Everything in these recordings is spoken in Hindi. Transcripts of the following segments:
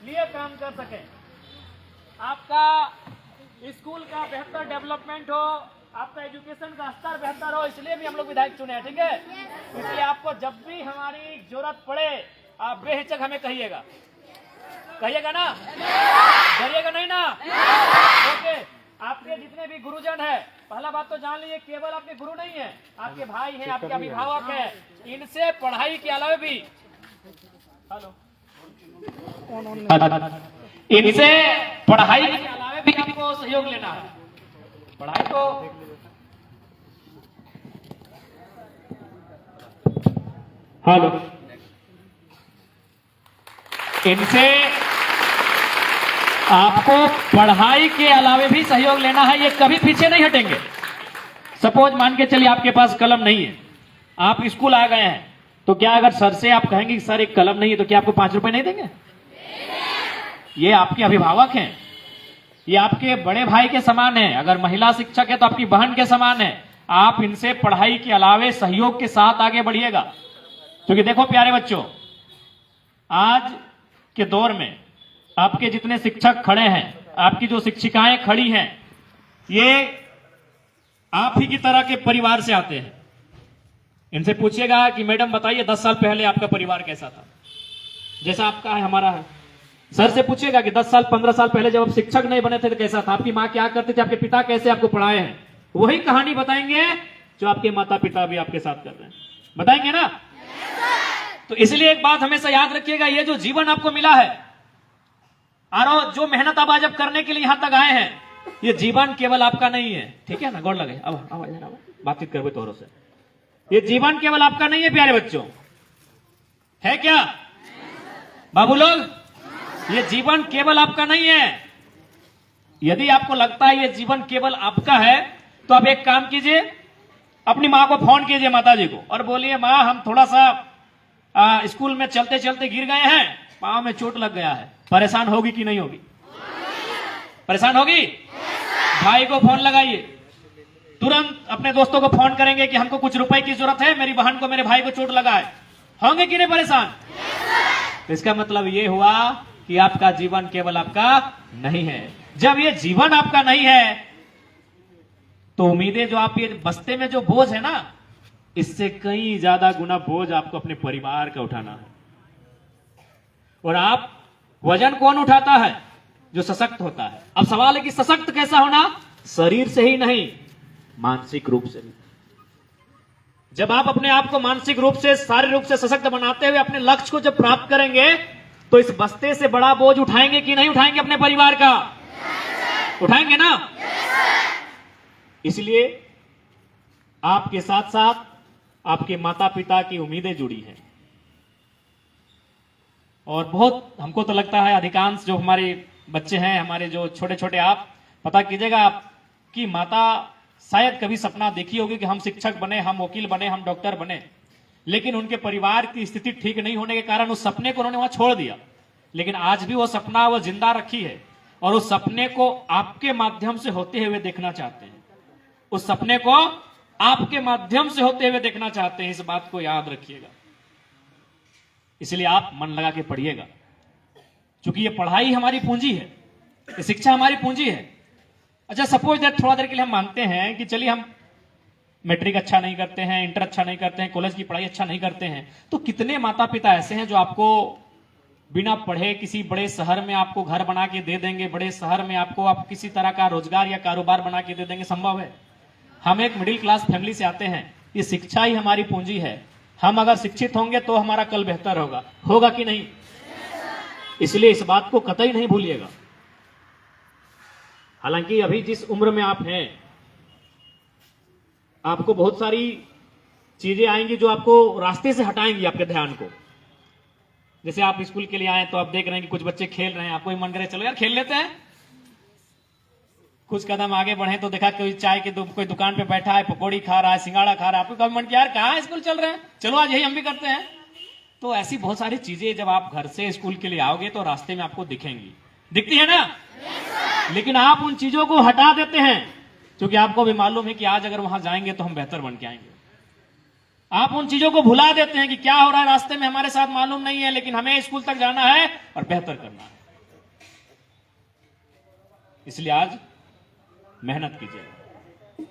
लिए काम कर सके, आपका स्कूल का बेहतर डेवलपमेंट हो, आपका एजुकेशन का स्तर बेहतर हो, इसलिए भी हम लोग विधायक चुने हैं। ठीक है, इसलिए आपको जब भी हमारी जरूरत पड़े आप बेहिचक हमें कहिएगा ना, डरिएगा नहीं ना। ओके, आपके जितने भी गुरुजन है, पहला बात तो जान लीजिए, केवल आपके गुरु नहीं है, आपके भाई हैं, आपके अभिभावक हैं। इनसे पढ़ाई के अलावा भी इनसे पढ़ाई के अलावा भी आपको सहयोग लेना है। पढ़ाई को इनसे आपको पढ़ाई के अलावा भी सहयोग लेना है, ये कभी पीछे नहीं हटेंगे। सपोज मान के चलिए आपके पास कलम नहीं है, आप स्कूल आ गए हैं, तो क्या अगर सर से आप कहेंगे कि सर एक कलम नहीं है, तो क्या आपको 5 रुपए नहीं देंगे? ये आपके अभिभावक हैं, ये आपके बड़े भाई के समान है। अगर महिला शिक्षक है तो आपकी बहन के समान है। आप इनसे पढ़ाई के अलावे सहयोग के साथ आगे बढ़िएगा, क्योंकि देखो प्यारे बच्चों, आज के दौर में आपके जितने शिक्षक खड़े हैं, आपकी जो शिक्षिकाएं खड़ी हैं, ये आप ही की तरह के परिवार से आते हैं। इनसे पूछिएगा कि मैडम बताइए 10 साल पहले आपका परिवार कैसा था, जैसा आपका है हमारा है। सर से पूछिएगा कि 10 साल 15 साल पहले जब आप शिक्षक नहीं बने थे तो कैसा था, आपकी माँ क्या करते थे, आपके पिता कैसे आपको पढ़ाए हैं। वही कहानी बताएंगे जो आपके माता पिता भी आपके साथ कर रहे हैं, बताएंगे ना। तो इसलिए एक बात हमेशा याद रखिएगा, ये जो जीवन आपको मिला है और जो मेहनत आप आज करने के लिए यहां तक आए हैं, ये जीवन केवल आपका नहीं है। ठीक है ना, गौर लगे, अब बातचीत करवे तोरों से। ये जीवन केवल आपका नहीं है प्यारे बच्चों, है क्या बाबू लोग? ये जीवन केवल आपका नहीं है। यदि आपको लगता है ये जीवन केवल आपका है, तो आप एक काम कीजिए, अपनी माँ को फोन कीजिए, माता जी को, और बोलिए माँ हम थोड़ा सा स्कूल में चलते चलते गिर गए हैं, पांव में चोट लग गया है। परेशान होगी कि नहीं होगी? परेशान होगी? भाई को फोन लगाइए, तुरंत अपने दोस्तों को फोन करेंगे कि हमको कुछ रुपए की जरूरत है, मेरी बहन को मेरे भाई को चोट लगा है। होंगे कि नहीं परेशान? इसका मतलब ये हुआ कि आपका जीवन केवल आपका नहीं है। जब ये जीवन आपका नहीं है, तो उम्मीदें जो आप ये बस्ते में जो बोझ है ना, इससे कई ज्यादा गुना बोझ आपको अपने परिवार का उठाना है। और आप वजन कौन उठाता है? जो सशक्त होता है। अब सवाल है कि सशक्त कैसा होना? शरीर से ही नहीं, मानसिक रूप से भी। जब आप अपने आप को मानसिक रूप से, शारीरिक रूप से सशक्त बनाते हुए अपने लक्ष्य को जब प्राप्त करेंगे, तो इस बस्ते से बड़ा बोझ उठाएंगे कि नहीं उठाएंगे? अपने परिवार का उठाएंगे ना। इसलिए आपके साथ साथ आपके माता पिता की उम्मीदें जुड़ी हैं। और बहुत हमको तो लगता है अधिकांश जो हमारे बच्चे हैं, हमारे जो छोटे छोटे, आप पता कीजिएगा, आपकी माता शायद कभी सपना देखी होगी कि हम शिक्षक बने, हम वकील बने, हम डॉक्टर बने, लेकिन उनके परिवार की स्थिति ठीक नहीं होने के कारण उस सपने को उन्होंने वहां छोड़ दिया। लेकिन आज भी वो सपना वो जिंदा रखी है, और उस सपने को आपके माध्यम से होते हुए देखना चाहते हैं। उस सपने को आपके माध्यम से होते हुए देखना चाहते हैं, इस बात को याद रखिएगा। इसलिए आप मन लगा के पढ़िएगा, क्योंकि ये पढ़ाई हमारी पूंजी है, ये शिक्षा हमारी पूंजी है। अच्छा, सपोज दैट थोड़ा देर के लिए हम मानते हैं कि चलिए हम मैट्रिक अच्छा नहीं करते हैं, इंटर अच्छा नहीं करते हैं, कॉलेज की पढ़ाई अच्छा नहीं करते हैं, तो कितने माता पिता ऐसे हैं जो आपको बिना पढ़े किसी बड़े शहर में आपको घर बना के दे देंगे, बड़े शहर में आपको आप किसी तरह का रोजगार या कारोबार बना के दे देंगे? संभव है। हम एक मिडिल क्लास फैमिली से आते हैं, ये शिक्षा ही हमारी पूंजी है। हम अगर शिक्षित होंगे तो हमारा कल बेहतर होगा, होगा कि नहीं? इसलिए इस बात को कतई नहीं भूलिएगा। हालांकि अभी जिस उम्र में आप हैं, आपको बहुत सारी चीजें आएंगी जो आपको रास्ते से हटाएंगी आपके ध्यान को। जैसे आप स्कूल के लिए आए तो आप देख रहे हैं कि कुछ बच्चे खेल रहे हैं, आपको मन करे चलो यार खेल लेते हैं। कुछ कदम आगे बढ़े तो देखा कोई चाय के कोई दुकान पे बैठा है, पकौड़ी खा रहा है, सिंगाड़ा खा रहा है, आपको कभी मन किया यार कहाँ स्कूल चल रहे हैं, चलो आज यही हम भी करते हैं। तो ऐसी बहुत सारी चीजें जब आप घर से स्कूल के लिए आओगे तो रास्ते में आपको दिखेंगी, दिखती है ना। लेकिन आप उन चीजों को हटा देते हैं, क्योंकि आपको भी मालूम है कि आज अगर वहां जाएंगे तो हम बेहतर बन के आएंगे। आप उन चीजों को भुला देते हैं कि क्या हो रहा है रास्ते में हमारे साथ मालूम नहीं है, लेकिन हमें स्कूल तक जाना है और बेहतर करना है। इसलिए आज मेहनत कीजिए।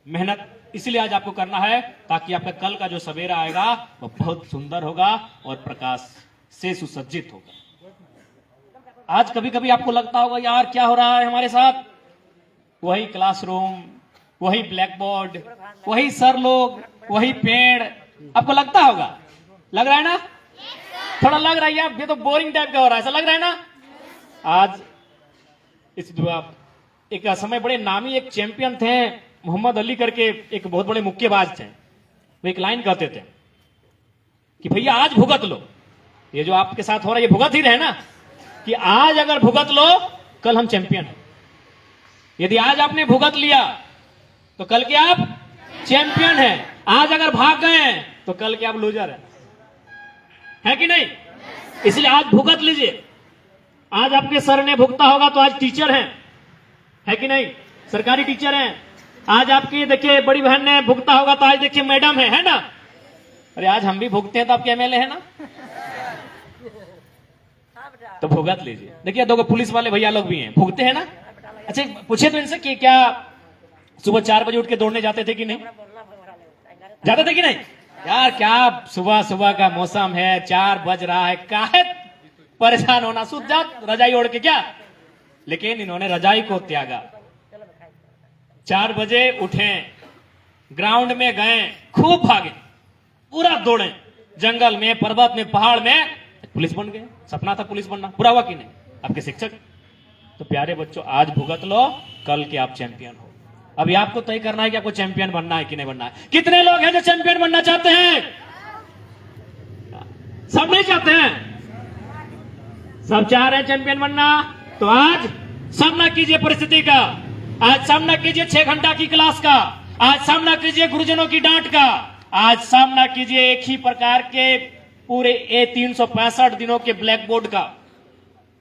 मेहनत इसलिए आज आपको करना है ताकि आपका कल का जो सवेरा आएगा वो बहुत सुंदर होगा और प्रकाश से सुसज्जित होगा। आज कभी कभी आपको लगता होगा यार क्या हो रहा है हमारे साथ, वही क्लासरूम, वही ब्लैक बोर्ड, वही सर लोग, वही पेड़, आपको लगता होगा, लग रहा है ना? थोड़ा लग रहा है यार ये तो बोरिंग टाइप का हो रहा है, ऐसा लग रहा है ना? आज इस एक समय बड़े नामी एक चैंपियन थे मोहम्मद अली करके, एक बहुत बड़े मुक्केबाज थे। वो एक लाइन कहते थे कि भैया आज भुगत लो, ये जो आपके साथ हो रहा है ये भुगत ही रहे ना, कि आज अगर भुगत लो कल हम चैंपियन हैं। यदि आज आपने भुगत लिया तो कल के आप चैंपियन हैं। आज अगर भाग गए तो कल के आप लूजर हैं, है कि नहीं? इसलिए आज भुगत लीजिए। आज आपके सर ने भुगता होगा तो आज टीचर हैं, है कि नहीं? सरकारी टीचर हैं। आज आपकी देखिए बड़ी बहन ने भुगता होगा तो आज देखिए मैडम है ना? अरे आज हम भी भुगते हैं तो आपके एमएलए है ना? तो भुगत लीजिए। देखिए दो पुलिस वाले भैया लोग भी हैं, भुगते हैं ना? अच्छा पूछे तो इनसे कि क्या सुबह 4 बजे उठ के दौड़ने जाते थे कि नहीं? जाते थे कि नहीं? यार क्या सुबह सुबह का मौसम है, 4 बज रहा है, काहे परेशान होना, सूत जा रजाई ओढ़ के क्या। लेकिन इन्होंने रजाई को त्यागा, 4 बजे उठे, ग्राउंड में गए, खूब भागे, पूरा दौड़े, जंगल में, पर्वत में, पहाड़ में, पुलिस बन गए। सपना था पुलिस बनना, पूरा हुआ कि नहीं? आपके शिक्षक। तो प्यारे बच्चों आज भुगत लो, कल के आप चैंपियन हो। अभी आपको तय करना है कि आपको चैंपियन बनना है कि नहीं बनना है। कितने लोग हैं जो चैंपियन बनना चाहते हैं? सब नहीं चाहते हैं, सब चाह रहे हैं चैंपियन बनना। तो आज सामना कीजिए परिस्थिति का, आज सामना कीजिए 6 घंटा की क्लास का, आज सामना कीजिए गुरुजनों की डांट का, आज सामना कीजिए एक ही प्रकार के पूरे 365 दिनों के ब्लैक बोर्ड का।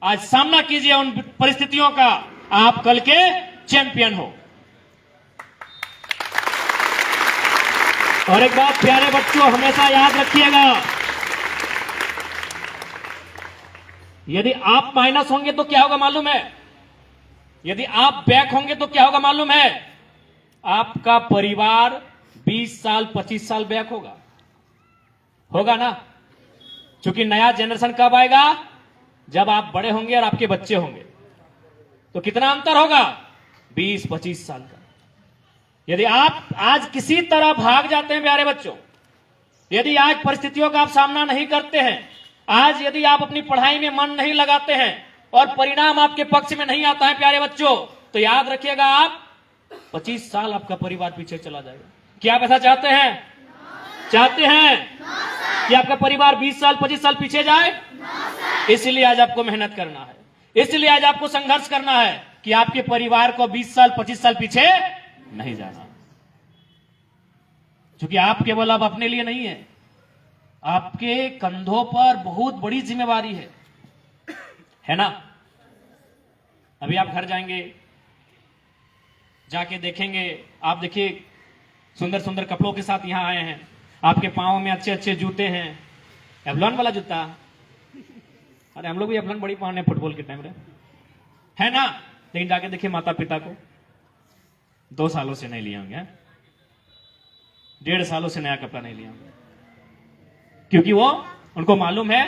आज सामना कीजिए उन परिस्थितियों का, आप कल के चैंपियन हो। और एक बात प्यारे बच्चों हमेशा याद रखिएगा, यदि आप माइनस होंगे तो क्या होगा मालूम है? यदि आप बैक होंगे तो क्या होगा मालूम है? आपका परिवार 20 साल 25 साल बैक होगा ना? क्योंकि नया जनरेशन कब आएगा? जब आप बड़े होंगे और आपके बच्चे होंगे। तो कितना अंतर होगा? 20-25 साल का। यदि आप आज किसी तरह भाग जाते हैं प्यारे बच्चों, यदि आज परिस्थितियों का आप सामना नहीं करते हैं, आज यदि आप अपनी पढ़ाई में मन नहीं लगाते हैं और परिणाम आपके पक्ष में नहीं आता है प्यारे बच्चों, तो याद रखिएगा आप 25 साल आपका परिवार पीछे चला जाएगा। क्या आप ऐसा चाहते हैं? चाहते हैं कि आपका परिवार 20 साल 25 साल पीछे जाए? इसलिए आज आपको मेहनत करना है, इसलिए आज आपको संघर्ष करना है कि आपके परिवार को 20 साल 25 साल पीछे नहीं जाना। क्योंकि आप केवल अब अपने लिए नहीं है, आपके कंधों पर बहुत बड़ी जिम्मेवारी है ना? अभी आप घर जाएंगे, जाके देखेंगे, आप देखिए सुंदर सुंदर कपड़ों के साथ यहां आए हैं, आपके पांव में अच्छे अच्छे जूते हैं, एवलॉन वाला जूता। अरे हम लोग भी एवलॉन बड़ी पहने फुटबॉल के टाइम है ना? लेकिन जाके देखिए माता पिता को 2 सालों से नहीं लिए होंगे, 1.5 सालों से नया कपड़ा नहीं लिया होंगे, क्योंकि वो उनको मालूम है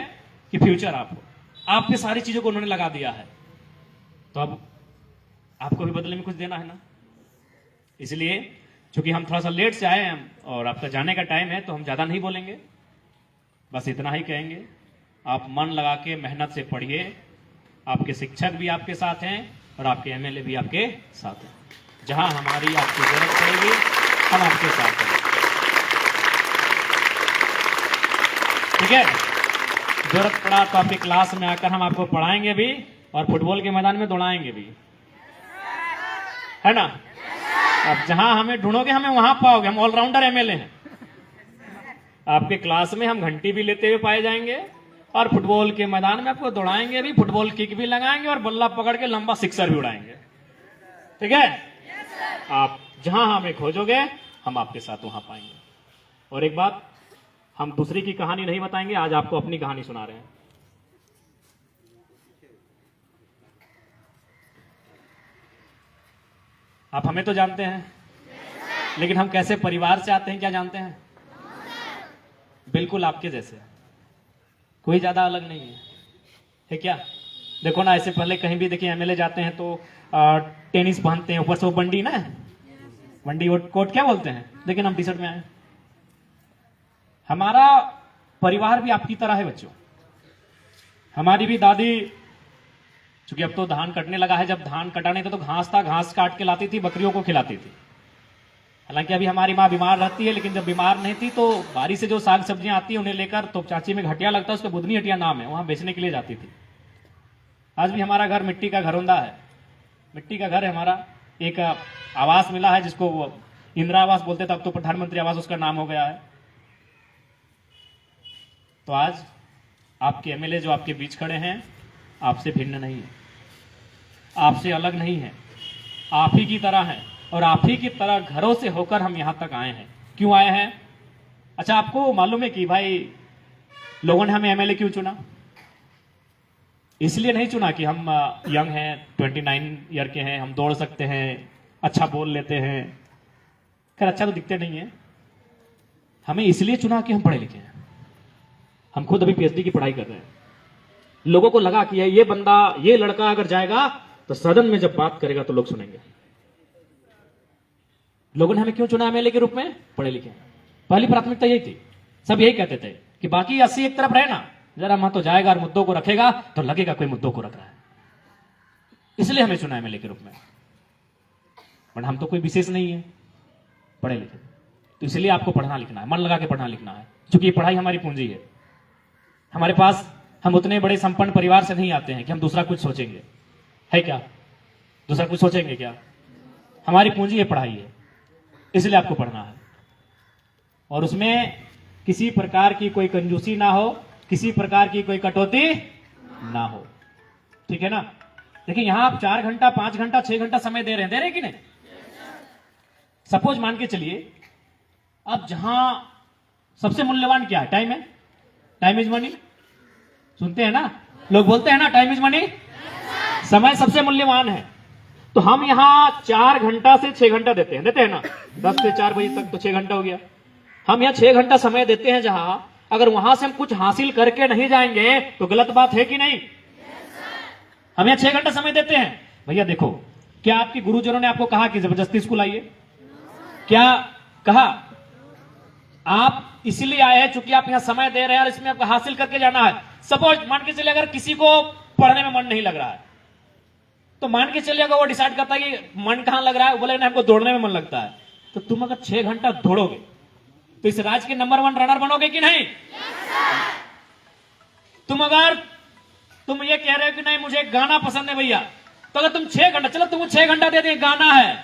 कि फ्यूचर आपके सारी चीजों को उन्होंने लगा दिया है, तो अब आपको भी बदले में कुछ देना है ना। इसलिए चूंकि हम थोड़ा सा लेट से आए हैं और आपका जाने का टाइम है, तो हम ज्यादा नहीं बोलेंगे, बस इतना ही कहेंगे, आप मन लगा के मेहनत से पढ़िए, आपके शिक्षक भी आपके साथ हैं और आपके एमएलए भी आपके साथ हैं। जहां हमारी आपकी जरूरत पड़ेगी हम आपके साथ हैं, ठीक है? जरूरत पड़ा तो आपकी क्लास में आकर हम आपको पढ़ाएंगे भी और फुटबॉल के मैदान में दौड़ाएंगे भी, है ना? अब जहां हमें ढूंढोगे हमें वहां पाओगे, हम ऑलराउंडर एमएलए हैं। आपके क्लास में हम घंटी भी लेते हुए पाए जाएंगे और फुटबॉल के मैदान में आपको दौड़ाएंगे भी, फुटबॉल किक भी लगाएंगे और बल्ला पकड़ के लंबा सिक्सर भी उड़ाएंगे, ठीक है? आप जहां हमें खोजोगे हम आपके साथ वहां पाएंगे। और एक बात, हम दूसरी की कहानी नहीं बताएंगे, आज आपको अपनी कहानी सुना रहे हैं। आप हमें तो जानते हैं, लेकिन हम कैसे परिवार से आते हैं क्या जानते हैं? बिल्कुल आपके जैसे, कोई ज्यादा अलग नहीं है क्या? देखो ना, ऐसे पहले कहीं भी देखिए एमएलए जाते हैं तो टेनिस पहनते हैं, ऊपर से वो बंडी ना, बंडी कोट क्या बोलते हैं, लेकिन हम टी शर्ट में आए। हमारा परिवार भी आपकी तरह है बच्चों। हमारी भी दादी, चूंकि अब तो धान कटने लगा है, जब धान कटा नहीं था तो घास था, घास काट के लाती थी, बकरियों को खिलाती थी। हालांकि अभी हमारी माँ बीमार रहती है, लेकिन जब बीमार नहीं थी तो बारी से जो साग सब्जियां आती है उन्हें लेकर, तो चाची में घटिया लगता है, उसका बुधनी हटिया नाम है, वहां बेचने के लिए जाती थी। आज भी हमारा घर मिट्टी का घरौंदा है, मिट्टी का घर है हमारा। एक आवास मिला है जिसको वो इंदिरा आवास बोलते थे, अब तो प्रधानमंत्री आवास उसका नाम हो गया है। तो आज आपके एमएलए जो आपके बीच खड़े हैं, आपसे भिन्न नहीं है, आपसे अलग नहीं है, आप ही की तरह है, और आप ही की तरह घरों से होकर हम यहां तक आए हैं। क्यों आए हैं? अच्छा, आपको मालूम है कि भाई लोगों ने हमें एमएलए क्यों चुना? इसलिए नहीं चुना कि हम यंग हैं, 29 ईयर के हैं, हम दौड़ सकते हैं, अच्छा बोल लेते हैं। खैर अच्छा तो दिखते नहीं है। हमें इसलिए चुना कि हम पढ़े लिखे हैं। हम खुद अभी पीएचडी की पढ़ाई कर रहे हैं। लोगों को लगा कि ये बंदा, ये लड़का अगर जाएगा तो सदन में जब बात करेगा तो लोग सुनेंगे। लोगों ने हमें क्यों चुना एमएलए के रूप में? पढ़े लिखे। पहली प्राथमिकता यही थी। सब यही कहते थे कि बाकी 80 एक तरफ रहे ना, जरा वहां तो जाएगा और मुद्दों को रखेगा तो लगेगा कोई मुद्दों को रख रहा है। इसलिए हमें चुना एमएलए के रूप में। बट हम तो कोई विशेष नहीं है, पढ़े लिखे। तो इसलिए आपको पढ़ना लिखना है, मन लगा के पढ़ना लिखना है, क्योंकि ये पढ़ाई हमारी पूंजी है। हमारे पास, हम उतने बड़े संपन्न परिवार से नहीं आते हैं कि हम दूसरा कुछ सोचेंगे, है क्या? दूसरा कुछ सोचेंगे क्या? हमारी पूंजी है, पढ़ाई है, इसलिए आपको पढ़ना है। और उसमें किसी प्रकार की कोई कंजूसी ना हो, किसी प्रकार की कोई कटौती ना हो, ठीक है ना? देखिए यहां आप 4 घंटा, 5 घंटा, 6 घंटा समय दे रहे हैं कि नहीं? सपोज मान के चलिए, अब जहां सबसे मूल्यवान क्या है? टाइम है। टाइम इज मनी, सुनते हैं ना लोग, बोलते हैं ना टाइम इज मनी, समय सबसे मूल्यवान है। तो हम यहां 4 घंटा से 6 घंटा देते हैं ना, 10 से 4 बजे तक तो 6 घंटा हो गया। हम यहां 6 घंटा समय देते हैं, जहां अगर वहां से हम कुछ हासिल करके नहीं जाएंगे तो गलत बात है कि नहीं? हम यहां 6 घंटा समय देते हैं। भैया देखो, क्या आपके गुरुजनों ने आपको कहा कि जबरदस्ती स्कूल आइए? क्या कहा? आप इसलिए आए हैं चूंकि आप यहां समय दे रहे हैं और इसमें आपको हासिल करके जाना है। सपोज मान के चलिए, अगर किसी को पढ़ने में मन नहीं लग रहा है, तो मान के चलिए अगर वो डिसाइड करता है कि मन कहां लग रहा है, बोले ना हमको दौड़ने में मन लगता है, तो तुम अगर 6 घंटा दौड़ोगे तो इस राज्य के नंबर 1 रनर बनोगे कि नहीं? तुम ये कह रहे हो कि नहीं मुझे गाना पसंद है भैया, तो अगर तुम 6 घंटा, चलो तुमको 6 घंटा दे दें, गाना है,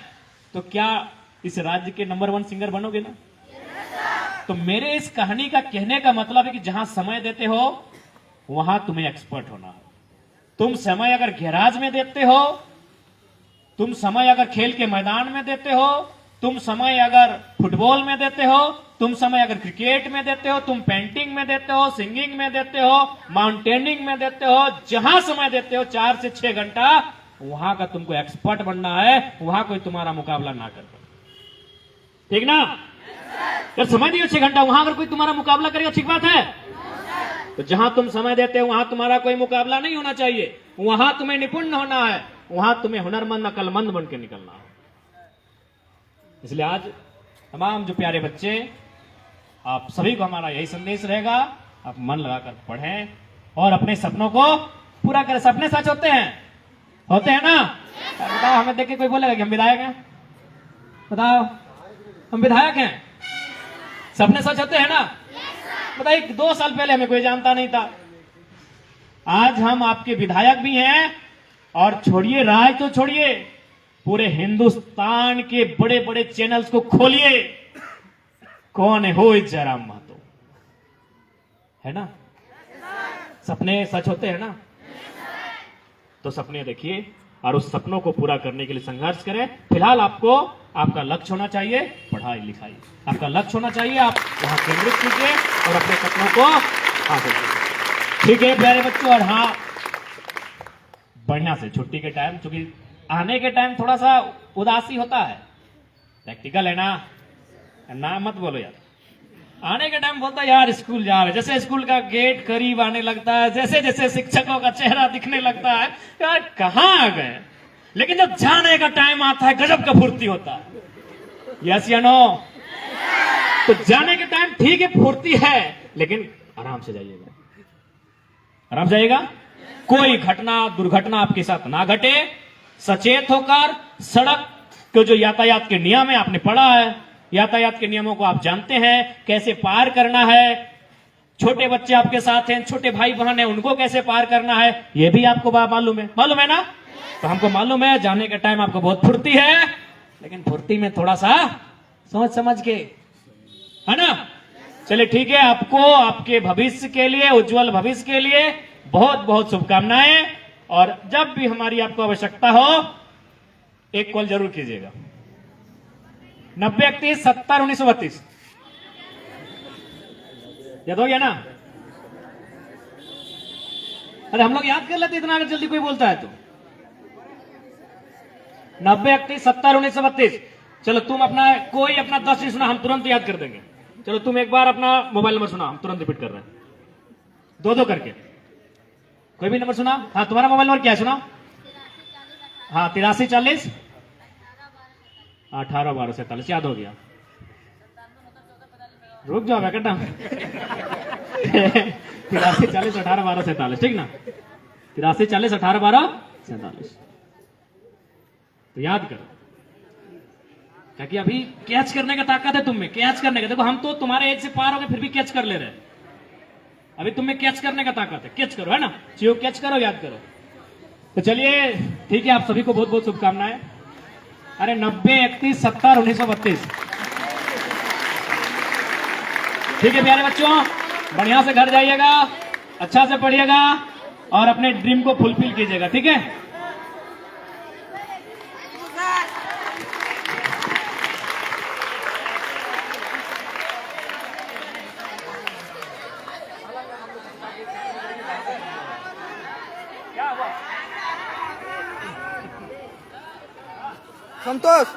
तो क्या इस राज्य के नंबर 1 सिंगर बनोगे ना? तो मेरे इस कहानी का कहने का मतलब है कि जहां समय देते हो वहां तुम्हें एक्सपर्ट होना है। तुम समय अगर गैराज में देते हो, तुम समय अगर खेल के मैदान में देते हो, तुम समय अगर फुटबॉल में देते हो, तुम समय अगर क्रिकेट में देते हो, तुम पेंटिंग में देते हो, सिंगिंग में देते हो, माउंटेनिंग में देते हो, जहां समय देते हो 4 से 6 घंटा, वहां का तुमको एक्सपर्ट बनना है, वहां कोई तुम्हारा मुकाबला ना कर पाए, ठीक ना? जब समय दियो 6 घंटा, वहां अगर कोई तुम्हारा मुकाबला करेगा, ठीक बात है? तो जहां तुम समय देते हो वहां तुम्हारा कोई मुकाबला नहीं होना चाहिए, वहां तुम्हें निपुण होना है, वहां तुम्हें हुनरमंद, अकलमंद बन के निकलना है। इसलिए आज तमाम जो प्यारे बच्चे, आप सभी को हमारा यही संदेश रहेगा, आप मन लगाकर पढ़ें और अपने सपनों को पूरा करें। सपने सच होते हैं ना? बताओ, हमें देख के कोई बोलेगा कि हम विधायक हैं? बताओ, हम विधायक हैं? सपने सच होते हैं ना? बताइए, 2 साल पहले हमें कोई जानता नहीं था, आज हम आपके विधायक भी हैं, और छोड़िए राज तो छोड़िए, पूरे हिंदुस्तान के बड़े बड़े चैनल्स को खोलिए, कौन है हो जयराम महतो, है ना? सपने सच होते हैं ना? तो सपने देखिए और उस सपनों को पूरा करने के लिए संघर्ष करें। फिलहाल आपको आपका लक्ष्य होना चाहिए पढ़ाई लिखाई, आपका लक्ष्य होना चाहिए, आप वहां केंद्रित कीजिए और अपने सपनों को हासिल कीजिए, ठीक है प्यारे बच्चों? और हाँ, बढ़िया से छुट्टी के टाइम, चूंकि आने के टाइम थोड़ा सा उदासी होता है, प्रैक्टिकल है ना मत बोलो यार। आने के टाइम बोलता है यार स्कूल जा रहे, जैसे स्कूल का गेट करीब आने लगता है, जैसे जैसे शिक्षकों का चेहरा दिखने लगता है, यार कहाँ आ गए। लेकिन जब जाने का टाइम आता है गजब का फुर्ती होता है। यस या नो? तो जाने के टाइम ठीक है फुर्ती है, लेकिन आराम से जाइएगा, आराम से जाइएगा। कोई घटना दुर्घटना आपके साथ ना घटे, सचेत होकर सड़क के जो यातायात के नियम है आपने पढ़ा है, यातायात के नियमों को आप जानते हैं, कैसे पार करना है। छोटे बच्चे आपके साथ हैं, छोटे भाई बहन हैं, उनको कैसे पार करना है ये भी आपको मालूम है ना? तो हमको मालूम है जाने के टाइम आपको बहुत फुर्ती है, लेकिन फुर्ती में थोड़ा सा सोच समझ के, है ना? चलिए ठीक है, आपको आपके भविष्य के लिए, उज्जवल भविष्य के लिए बहुत बहुत शुभकामनाएं। और जब भी हमारी आपको आवश्यकता हो एक कॉल जरूर कीजिएगा। 9031701932 याद हो गया ना? अरे हम लोग याद कर लेते इतना, अगर जल्दी कोई बोलता है तो। 9031701932। चलो तुम अपना कोई अपना 10 नहीं सुना, हम तुरंत याद कर देंगे। चलो तुम एक बार अपना मोबाइल नंबर सुना, हम तुरंत रिपीट कर रहे हैं, दो करके। कोई भी नंबर सुना? हाँ, तुम्हारा मोबाइल नंबर क्या है सुना? हाँ, 8340 181247 याद हो गया। रुक जाओ बेटा 8340 181247, ठीक ना? 8340 181247 तो याद करो, ताकि अभी कैच करने का ताकत है तुम में, कैच करने का। देखो हम तो तुम्हारे एज से पार हो गए फिर भी कैच कर ले रहे हैं, अभी तुम में कैच करने का ताकत है, कैच करो, है ना? चीजों कैच करो, याद करो। तो चलिए ठीक है, आप सभी को बहुत बहुत शुभकामनाएं। अरे 9031701932 ठीक है प्यारे बच्चों, बढ़िया से घर जाइएगा, अच्छा से पढ़िएगा और अपने ड्रीम को फुलफिल कीजिएगा, ठीक है? संतोष।